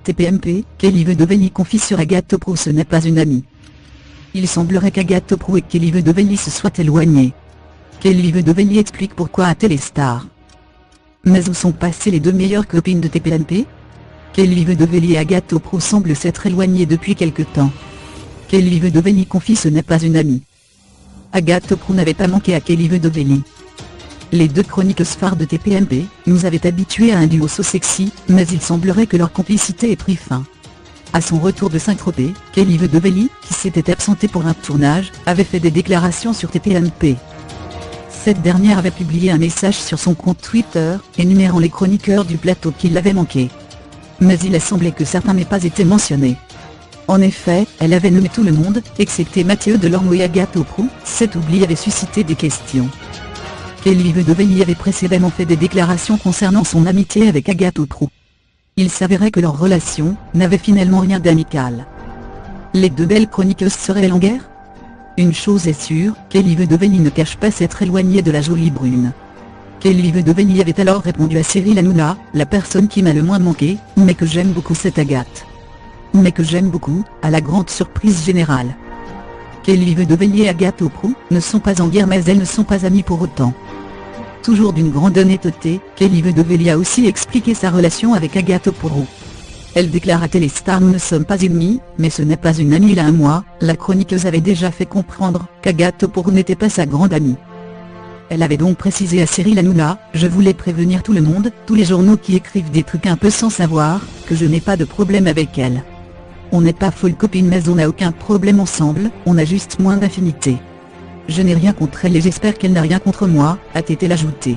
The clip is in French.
TPMP, Kelly Vedovely confie sur Agathe Pro ce n'est pas une amie. Il semblerait qu'Agathe Pro et Kelly Vedovely se soient éloignés. Kelly Vedovely explique pourquoi à Téléstar. Mais où sont passées les deux meilleures copines de TPMP? Kelly Vedovely et Agathe Pro semblent s'être éloignées depuis quelque temps. Kelly Vedovely confie ce n'est pas une amie. Agathe Pro n'avait pas manqué à Kelly Vedovely. Les deux chroniqueuses phares de TPMP nous avaient habitués à un duo so sexy, mais il semblerait que leur complicité ait pris fin. À son retour de Saint-Tropez, Kelly Vedovely, qui s'était absentée pour un tournage, avait fait des déclarations sur TPMP. Cette dernière avait publié un message sur son compte Twitter, énumérant les chroniqueurs du plateau qui l'avaient manqué. Mais il a semblé que certains n'aient pas été mentionnés. En effet, elle avait nommé tout le monde, excepté Mathieu Delormeau et Agathe Pro. Cet oubli avait suscité des questions. Kelly Vedovely avait précédemment fait des déclarations concernant son amitié avec Agathe Pro. Il s'avérait que leur relation n'avait finalement rien d'amical. Les deux belles chroniqueuses seraient-elles en guerre? Une chose est sûre, Kelly Vedovely ne cache pas s'être éloignée de la jolie brune. Kelly Vedovely avait alors répondu à Cyril Hanouna, la personne qui m'a le moins manqué, mais que j'aime beaucoup cette Agathe. Mais que j'aime beaucoup, à la grande surprise générale. Kelly Vedovely et Agathe Pro ne sont pas en guerre mais elles ne sont pas amies pour autant. Toujours d'une grande honnêteté, Kelly Vedovely a aussi expliqué sa relation avec Agathe Pro. Elle déclare à Téléstar: nous ne sommes pas ennemis, mais ce n'est pas une amie. Il y a un mois, la chroniqueuse avait déjà fait comprendre qu'Agathe Pro n'était pas sa grande amie. Elle avait donc précisé à Cyril Hanouna: je voulais prévenir tout le monde, tous les journaux qui écrivent des trucs un peu sans savoir, que je n'ai pas de problème avec elle. On n'est pas folles copines mais on n'a aucun problème ensemble, on a juste moins d'affinité. Je n'ai rien contre elle et j'espère qu'elle n'a rien contre moi, a-t-elle ajouté.